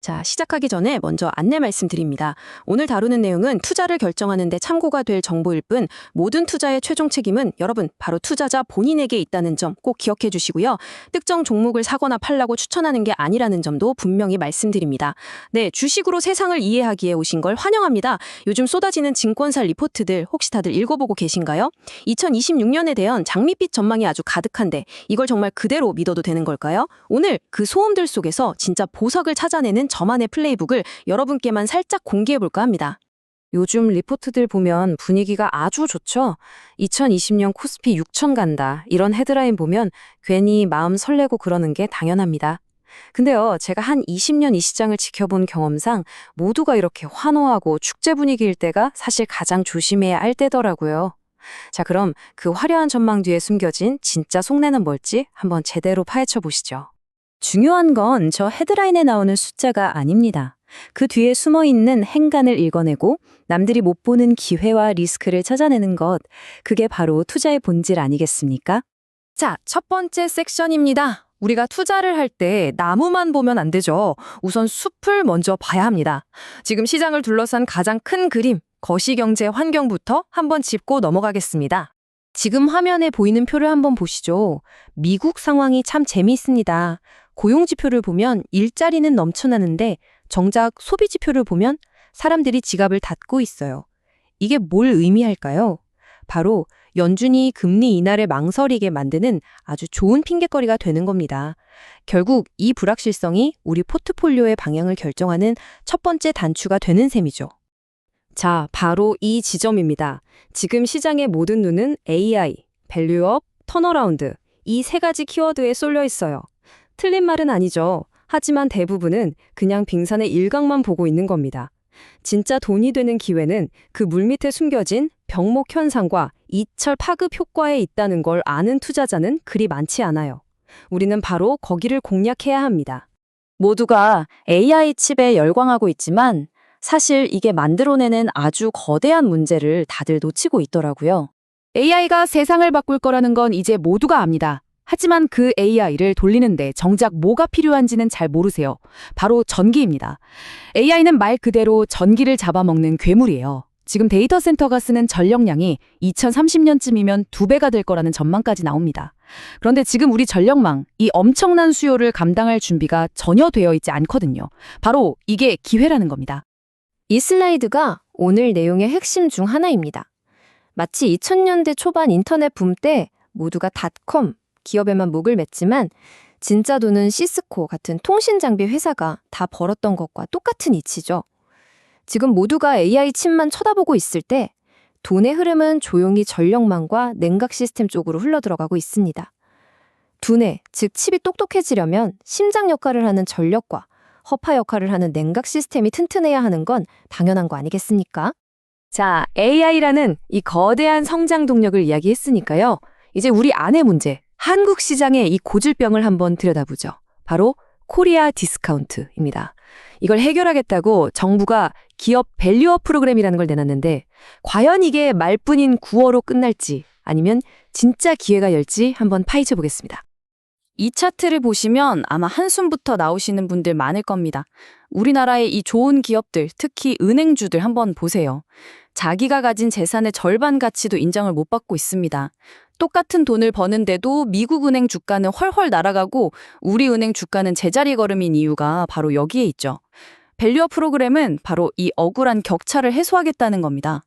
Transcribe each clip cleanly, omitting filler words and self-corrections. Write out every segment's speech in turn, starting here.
자, 시작하기 전에 먼저 안내 말씀드립니다. 오늘 다루는 내용은 투자를 결정하는 데 참고가 될 정보일 뿐 모든 투자의 최종 책임은 여러분, 바로 투자자 본인에게 있다는 점 꼭 기억해 주시고요. 특정 종목을 사거나 팔라고 추천하는 게 아니라는 점도 분명히 말씀드립니다. 네, 주식으로 세상을 이해하기에 오신 걸 환영합니다. 요즘 쏟아지는 증권사 리포트들 혹시 다들 읽어보고 계신가요? 2026년에 대한 장밋빛 전망이 아주 가득한데 이걸 정말 그대로 믿어도 되는 걸까요? 오늘 그 소음들 속에서 진짜 보석을 찾아내는 저만의 플레이북을 여러분께만 살짝 공개해볼까 합니다. 요즘 리포트들 보면 분위기가 아주 좋죠? 2020년 코스피 6천 간다. 이런 헤드라인 보면 괜히 마음 설레고 그러는 게 당연합니다. 근데요, 제가 한 20년 이 시장을 지켜본 경험상 모두가 이렇게 환호하고 축제 분위기일 때가 사실 가장 조심해야 할 때더라고요. 자, 그럼 그 화려한 전망 뒤에 숨겨진 진짜 속내는 뭘지 한번 제대로 파헤쳐 보시죠. 중요한 건 저 헤드라인에 나오는 숫자가 아닙니다. 그 뒤에 숨어있는 행간을 읽어내고 남들이 못 보는 기회와 리스크를 찾아내는 것, 그게 바로 투자의 본질 아니겠습니까? 자, 첫 번째 섹션입니다. 우리가 투자를 할 때 나무만 보면 안 되죠. 우선 숲을 먼저 봐야 합니다. 지금 시장을 둘러싼 가장 큰 그림, 거시경제 환경부터 한번 짚고 넘어가겠습니다. 지금 화면에 보이는 표를 한번 보시죠. 미국 상황이 참 재미있습니다. 고용지표를 보면 일자리는 넘쳐나는데 정작 소비지표를 보면 사람들이 지갑을 닫고 있어요. 이게 뭘 의미할까요? 바로 연준이 금리 인하를 망설이게 만드는 아주 좋은 핑곗거리가 되는 겁니다. 결국 이 불확실성이 우리 포트폴리오의 방향을 결정하는 첫 번째 단추가 되는 셈이죠. 자, 바로 이 지점입니다. 지금 시장의 모든 눈은 AI, 밸류업, 턴어라운드 이 세 가지 키워드에 쏠려 있어요. 틀린 말은 아니죠. 하지만 대부분은 그냥 빙산의 일각만 보고 있는 겁니다. 진짜 돈이 되는 기회는 그 물밑에 숨겨진 병목 현상과 이철 파급 효과에 있다는 걸 아는 투자자는 그리 많지 않아요. 우리는 바로 거기를 공략해야 합니다. 모두가 AI 칩에 열광하고 있지만 사실 이게 만들어내는 아주 거대한 문제를 다들 놓치고 있더라고요. AI가 세상을 바꿀 거라는 건 이제 모두가 압니다. 하지만 그 AI를 돌리는데 정작 뭐가 필요한지는 잘 모르세요. 바로 전기입니다. AI는 말 그대로 전기를 잡아먹는 괴물이에요. 지금 데이터 센터가 쓰는 전력량이 2030년쯤이면 2배가 될 거라는 전망까지 나옵니다. 그런데 지금 우리 전력망, 이 엄청난 수요를 감당할 준비가 전혀 되어 있지 않거든요. 바로 이게 기회라는 겁니다. 이 슬라이드가 오늘 내용의 핵심 중 하나입니다. 마치 2000년대 초반 인터넷 붐 때 모두가 닷컴 기업에만 목을 맸지만 진짜 돈은 시스코 같은 통신 장비 회사가 다 벌었던 것과 똑같은 이치죠. 지금 모두가 AI 칩만 쳐다보고 있을 때 돈의 흐름은 조용히 전력망과 냉각 시스템 쪽으로 흘러들어가고 있습니다. 두뇌, 즉 칩이 똑똑해지려면 심장 역할을 하는 전력과 허파 역할을 하는 냉각 시스템이 튼튼해야 하는 건 당연한 거 아니겠습니까? 자, AI라는 이 거대한 성장 동력을 이야기했으니까요. 이제 우리 안의 문제, 한국 시장의 이 고질병을 한번 들여다보죠. 바로 코리아 디스카운트입니다. 이걸 해결하겠다고 정부가 기업 밸류업 프로그램이라는 걸 내놨는데 과연 이게 말뿐인 구호로 끝날지 아니면 진짜 기회가 열지 한번 파헤쳐 보겠습니다. 이 차트를 보시면 아마 한숨부터 나오시는 분들 많을 겁니다. 우리나라의 이 좋은 기업들, 특히 은행주들 한번 보세요. 자기가 가진 재산의 절반 가치도 인정을 못 받고 있습니다. 똑같은 돈을 버는데도 미국 은행 주가는 훨훨 날아가고 우리 은행 주가는 제자리 걸음인 이유가 바로 여기에 있죠. 밸류업 프로그램은 바로 이 억울한 격차를 해소하겠다는 겁니다.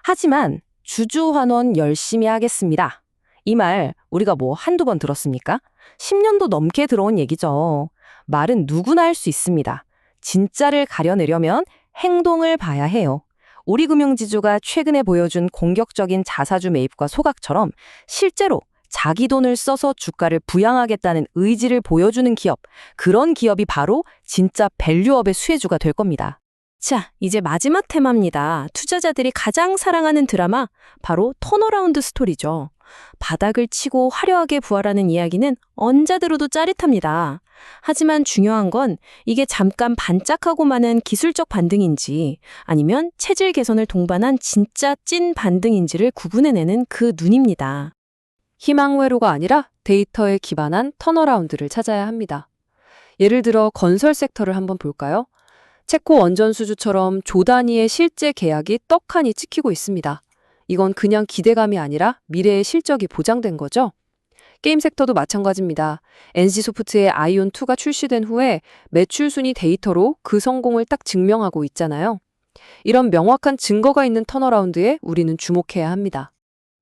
하지만 주주환원 열심히 하겠습니다. 이 말 우리가 뭐 한두 번 들었습니까? 10년도 넘게 들어온 얘기죠. 말은 누구나 할 수 있습니다. 진짜를 가려내려면 행동을 봐야 해요. 우리 금융지주가 최근에 보여준 공격적인 자사주 매입과 소각처럼 실제로 자기 돈을 써서 주가를 부양하겠다는 의지를 보여주는 기업, 그런 기업이 바로 진짜 밸류업의 수혜주가 될 겁니다. 자, 이제 마지막 테마입니다. 투자자들이 가장 사랑하는 드라마, 바로 턴어라운드 스토리죠. 바닥을 치고 화려하게 부활하는 이야기는 언제 들어도 짜릿합니다. 하지만 중요한 건 이게 잠깐 반짝하고 마는 기술적 반등인지 아니면 체질 개선을 동반한 진짜 찐 반등인지를 구분해내는 그 눈입니다. 희망 회로가 아니라 데이터에 기반한 턴어라운드를 찾아야 합니다. 예를 들어 건설 섹터를 한번 볼까요? 체코 원전수주처럼 조 단위의 실제 계약이 떡하니 찍히고 있습니다. 이건 그냥 기대감이 아니라 미래의 실적이 보장된 거죠. 게임 섹터도 마찬가지입니다. NC소프트의 아이온2가 출시된 후에 매출 순위 데이터로 그 성공을 딱 증명하고 있잖아요. 이런 명확한 증거가 있는 턴어라운드에 우리는 주목해야 합니다.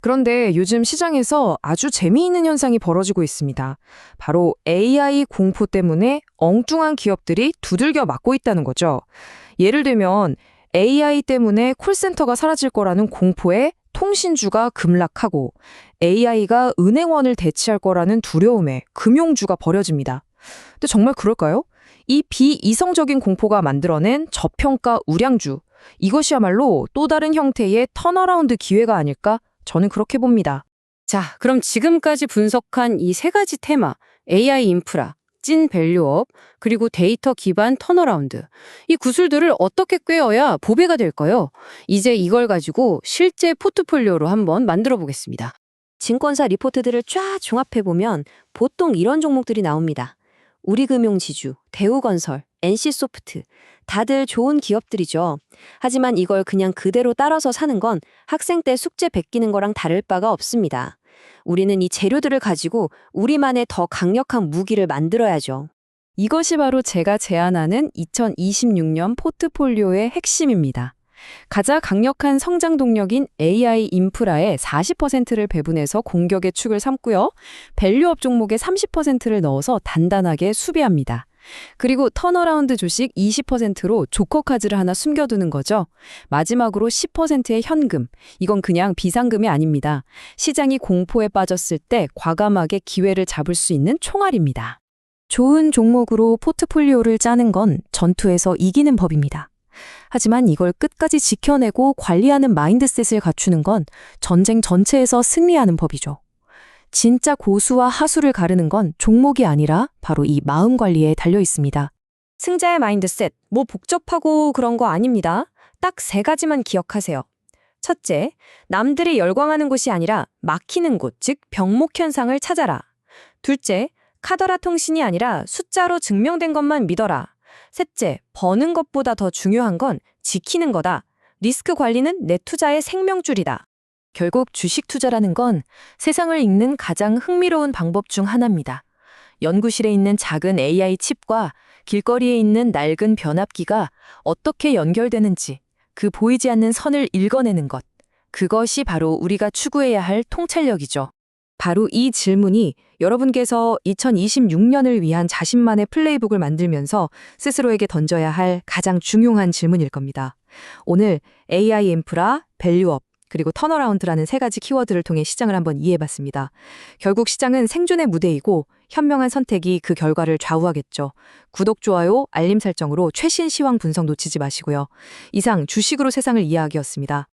그런데 요즘 시장에서 아주 재미있는 현상이 벌어지고 있습니다. 바로 AI 공포 때문에 엉뚱한 기업들이 두들겨 맞고 있다는 거죠. 예를 들면 AI 때문에 콜센터가 사라질 거라는 공포에 통신주가 급락하고 AI가 은행원을 대체할 거라는 두려움에 금융주가 버려집니다. 근데 정말 그럴까요? 이 비이성적인 공포가 만들어낸 저평가 우량주, 이것이야말로 또 다른 형태의 턴어라운드 기회가 아닐까? 저는 그렇게 봅니다. 자, 그럼 지금까지 분석한 이 세 가지 테마, AI 인프라, 찐 밸류업, 그리고 데이터 기반 턴어라운드. 이 구슬들을 어떻게 꿰어야 보배가 될까요? 이제 이걸 가지고 실제 포트폴리오로 한번 만들어 보겠습니다. 증권사 리포트들을 쫙 종합해보면 보통 이런 종목들이 나옵니다. 우리금융지주, 대우건설, NC소프트. 다들 좋은 기업들이죠. 하지만 이걸 그냥 그대로 따라서 사는 건 학생 때 숙제 베끼는 거랑 다를 바가 없습니다. 우리는 이 재료들을 가지고 우리만의 더 강력한 무기를 만들어야죠. 이것이 바로 제가 제안하는 2026년 포트폴리오의 핵심입니다. 가장 강력한 성장 동력인 AI 인프라의 40%를 배분해서 공격의 축을 삼고요. 밸류업 종목의 30%를 넣어서 단단하게 수비합니다. 그리고 턴어라운드 주식 20%로 조커카드를 하나 숨겨두는 거죠. 마지막으로 10%의 현금. 이건 그냥 비상금이 아닙니다. 시장이 공포에 빠졌을 때 과감하게 기회를 잡을 수 있는 총알입니다. 좋은 종목으로 포트폴리오를 짜는 건 전투에서 이기는 법입니다. 하지만 이걸 끝까지 지켜내고 관리하는 마인드셋을 갖추는 건 전쟁 전체에서 승리하는 법이죠. 진짜 고수와 하수를 가르는 건 종목이 아니라 바로 이 마음 관리에 달려 있습니다. 승자의 마인드셋, 뭐 복잡하고 그런 거 아닙니다. 딱 세 가지만 기억하세요. 첫째, 남들이 열광하는 곳이 아니라 막히는 곳, 즉 병목 현상을 찾아라. 둘째, 카더라 통신이 아니라 숫자로 증명된 것만 믿어라. 셋째, 버는 것보다 더 중요한 건 지키는 거다. 리스크 관리는 내 투자의 생명줄이다. 결국 주식 투자라는 건 세상을 읽는 가장 흥미로운 방법 중 하나입니다. 연구실에 있는 작은 AI 칩과 길거리에 있는 낡은 변압기가 어떻게 연결되는지 그 보이지 않는 선을 읽어내는 것. 그것이 바로 우리가 추구해야 할 통찰력이죠. 바로 이 질문이 여러분께서 2026년을 위한 자신만의 플레이북을 만들면서 스스로에게 던져야 할 가장 중요한 질문일 겁니다. 오늘 AI 인프라, 밸류업, 그리고 턴어라운드라는 세 가지 키워드를 통해 시장을 한번 이해해봤습니다. 결국 시장은 생존의 무대이고 현명한 선택이 그 결과를 좌우하겠죠. 구독, 좋아요, 알림 설정으로 최신 시황 분석 놓치지 마시고요. 이상 주식으로 세상을 이해하기였습니다.